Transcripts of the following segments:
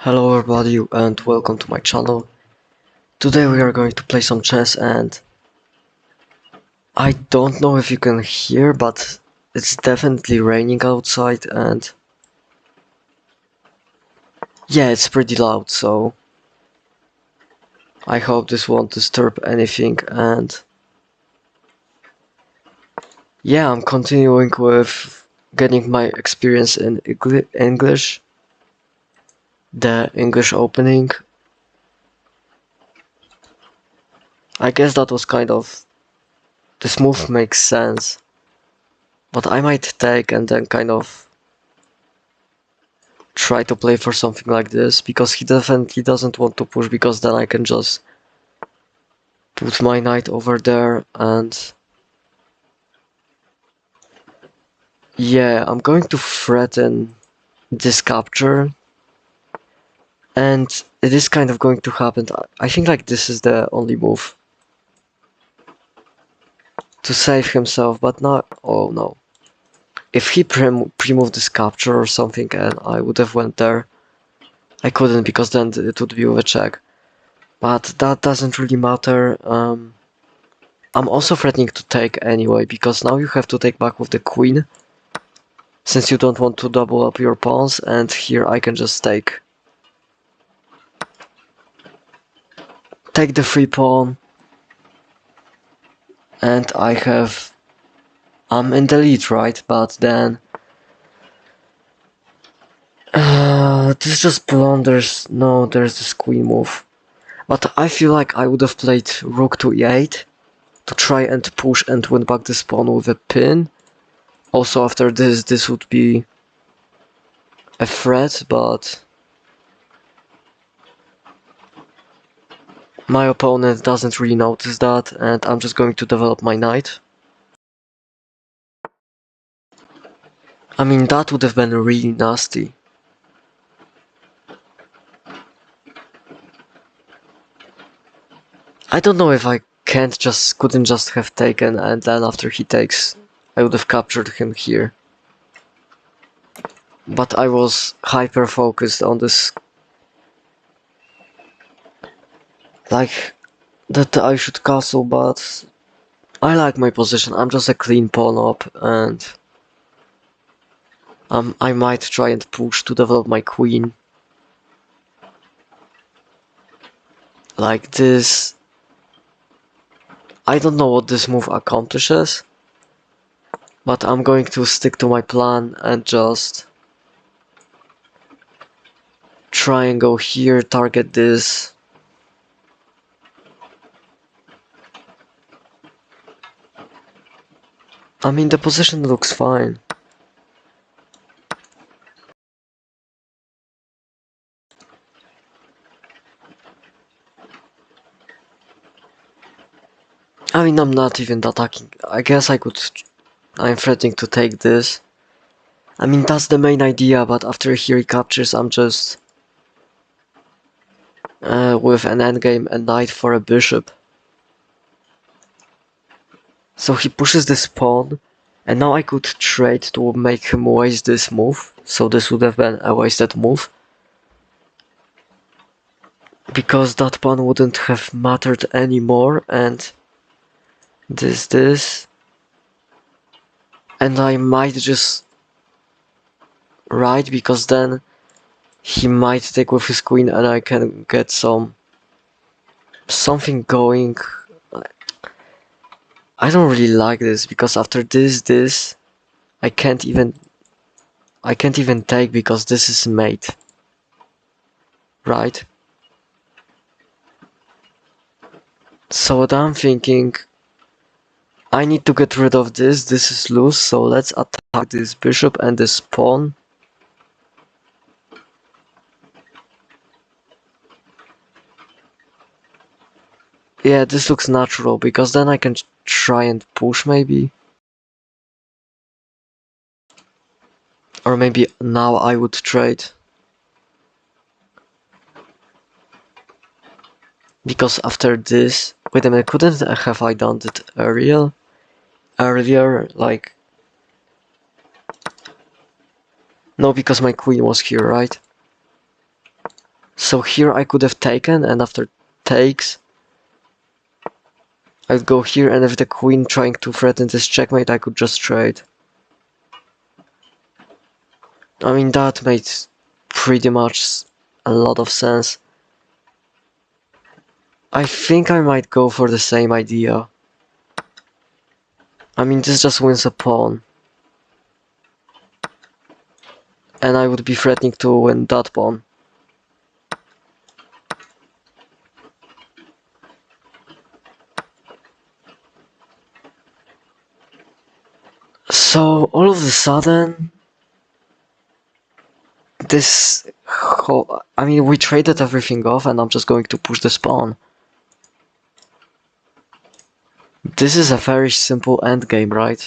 Hello everybody and welcome to my channel. Today we are going to play some chess and I don't know if you can hear, but it's definitely raining outside and yeah, it's pretty loud, so I hope this won't disturb anything. And yeah, I'm continuing with getting my experience in English, the English opening. I guess that was this move makes sense, but I might take and then try to play for something like this, because he definitely doesn't want to push, because then I can just put my knight over there. And yeah, I'm going to threaten this capture, and it is kind of going to happen. I think this is the only move to save himself, but not. Oh no, if he pre-moved this capture or something and I would have went there, I couldn't, because then it would be with a check, but that doesn't really matter. I'm also threatening to take anyway, because now you have to take back with the queen, since you don't want to double up your pawns, and here I can just take the free pawn, and I'm in the lead, right? But then this just blunders. No, there's this queen move, but I feel like I would have played rook to e8 to try and push and win back this pawn with a pin. Also after this would be a threat, but my opponent doesn't really notice that, and I'm just going to develop my knight. I mean, that would have been really nasty. I don't know if I couldn't just have taken, and then after he takes, I would have captured him here. But I was hyper focused on this, like, that I should castle, but I like my position. I'm just a clean pawn up, and I might try and push to develop my queen. Like this. I don't know what this move accomplishes, but I'm going to stick to my plan and just try and go here, target this. I mean, the position looks fine. I mean, I'm not even attacking. I guess I'm threatening to take this. I mean, that's the main idea, but after here he captures, I'm just with an endgame, a knight for a bishop. So he pushes this pawn, and now I could trade to make him waste this move. So this would have been a wasted move, because that pawn wouldn't have mattered anymore, and this, and I might just ride, because then he might take with his queen and I can get something going. I don't really like this, because after this I can't even take, because this is mate, right? So what I'm thinking, I need to get rid of this is loose, so let's attack this bishop and this pawn. Yeah, this looks natural, because then I can try and push maybe. Or maybe now I would trade. Because after this... Wait a minute, couldn't have I done it earlier? Like... No, because my queen was here, right? So here I could have taken, and after takes, I'd go here, and if the queen trying to threaten this checkmate, I could just trade. I mean, that made pretty much a lot of sense. I think I might go for the same idea. I mean, this just wins a pawn. And I would be threatening to win that pawn. So, all of a sudden, this whole... I mean, we traded everything off and I'm just going to push this pawn. This is a very simple endgame, right?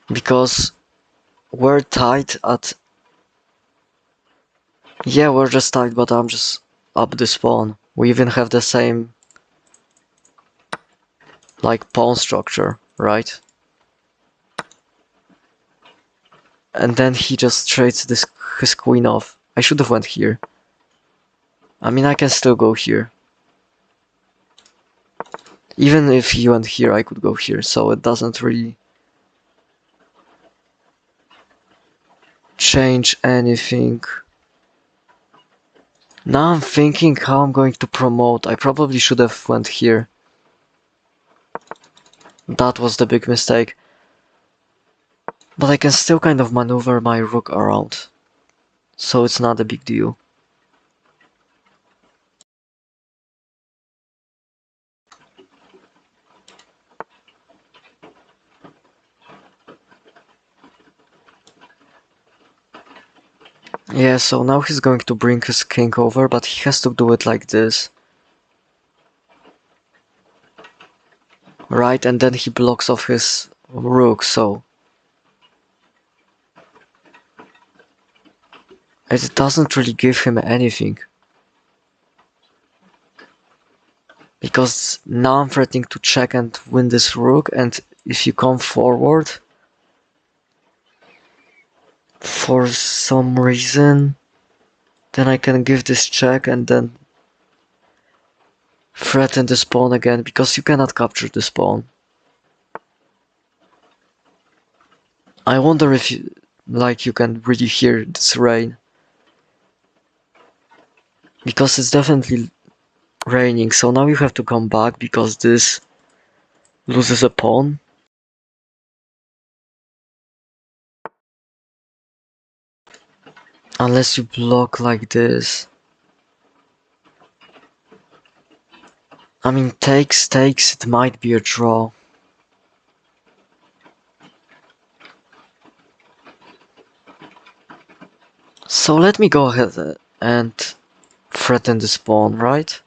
Because we're tied at... Yeah, we're just tied, but I'm just up this pawn. We even have the same, like, pawn structure, right? And then he just trades his queen off. I should have went here. I mean, I can still go here. Even if he went here, I could go here, so it doesn't really change anything. Now I'm thinking how I'm going to promote. I probably should have went here. That was the big mistake. But I can still kind of maneuver my rook around. So it's not a big deal. Yeah, so now he's going to bring his king over, but he has to do it like this. Right, and then he blocks off his rook, so... It doesn't really give him anything. Because now I'm threatening to check and win this rook, and if you come forward... For some reason... Then I can give this check and then... Threaten this pawn again, because you cannot capture this pawn. I wonder if you... Like, you can really hear this rain. Because it's definitely raining, so now you have to come back because this loses a pawn. Unless you block like this. I mean, takes, it might be a draw. So let me go ahead and threaten this pawn, right?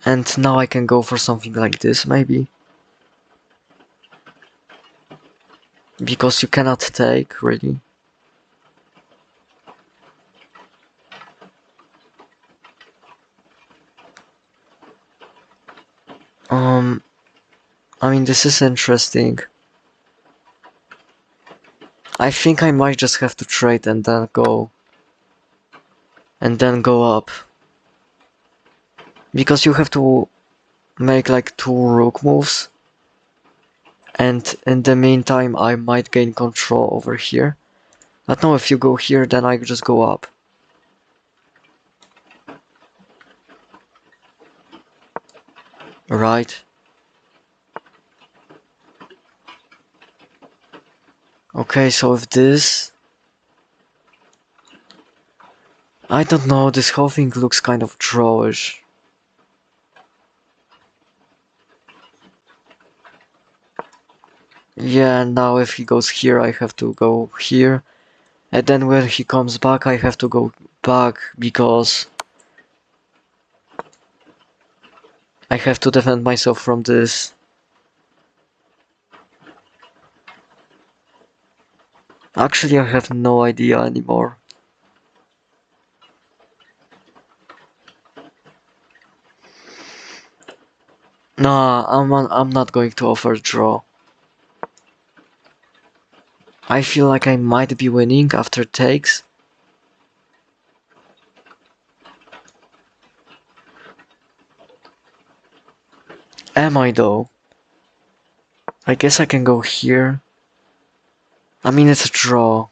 And now I can go for something like this, maybe. Because you cannot take, really. I mean, this is interesting. I think I might just have to trade and then go... And then go up. Because you have to make like 2 rook moves. And in the meantime, I might gain control over here. But no, if you go here, then I just go up. Right. Okay, so if this... I don't know, this whole thing looks kind of drawish. Yeah, and now if he goes here, I have to go here. And then when he comes back, I have to go back because... I have to defend myself from this. Actually, I have no idea anymore. Nah, I'm not going to offer draw. I feel like I might be winning after takes. Am I though? I guess I can go here. I mean, it's a draw.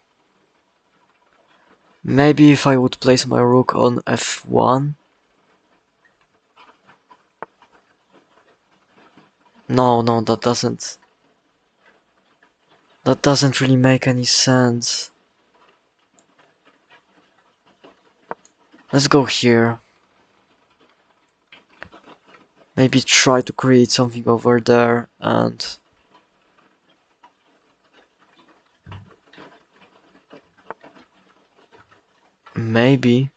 Maybe if I would place my rook on f1. No, that doesn't. That doesn't really make any sense. Let's go here. Maybe try to create something over there and... Maybe.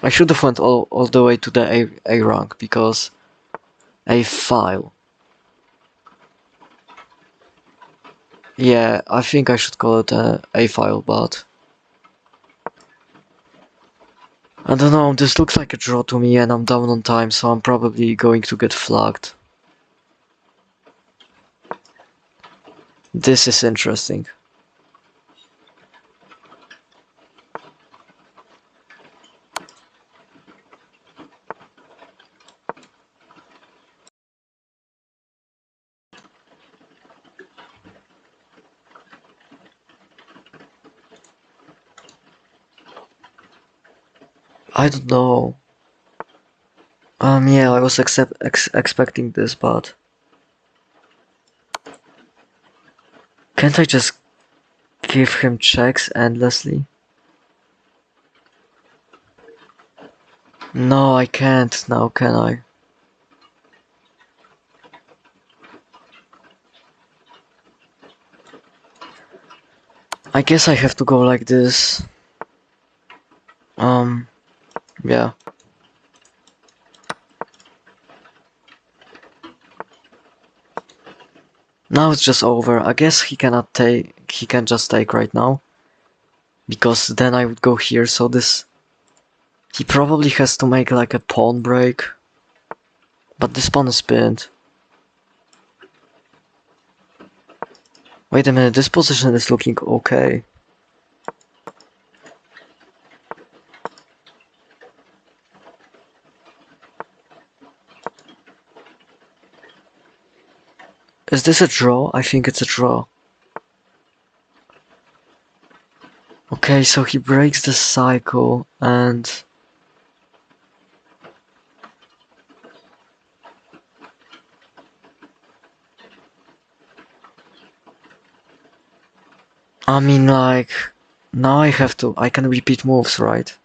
I should have went all the way to the A rank because A file. Yeah, I think I should call it A file, but I don't know, this looks like a draw to me and I'm down on time, so I'm probably going to get flagged. This is interesting. I don't know. Yeah, I was expecting this, but can't I just give him checks endlessly? No, I can't now, can I? I guess I have to go like this. Yeah. Now it's just over. I guess he cannot take, he can just take right now. Because then I would go here, so this... He probably has to make like a pawn break. But this pawn is pinned. Wait a minute, this position is looking okay. Is this a draw? I think it's a draw. Okay, so he breaks the cycle and... I mean, like... Now I have to... I can repeat moves, right?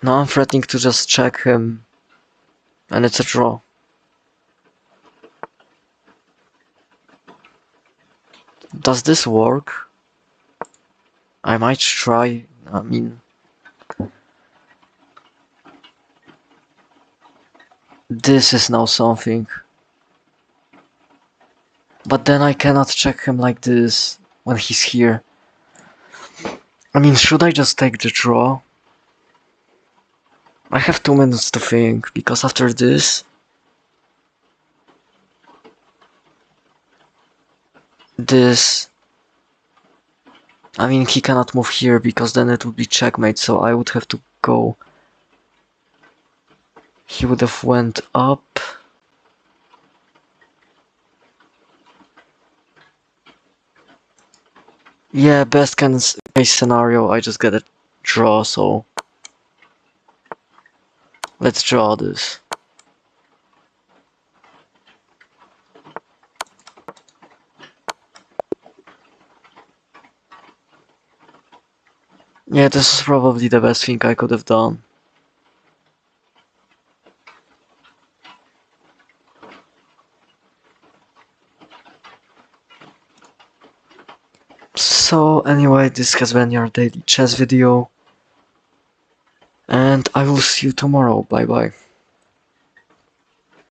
Now I'm threatening to just check him. And it's a draw. Does this work? I might try... I mean... This is now something. But then I cannot check him like this when he's here. I mean, should I just take the draw? I have 2 minutes to think, because after this... This... I mean, he cannot move here, because then it would be checkmate, so I would have to go... He would have went up... Yeah, best case scenario, I just get a draw, so... Let's draw this. Yeah, this is probably the best thing I could have done. So anyway, this has been your daily chess video. And I will see you tomorrow. Bye bye.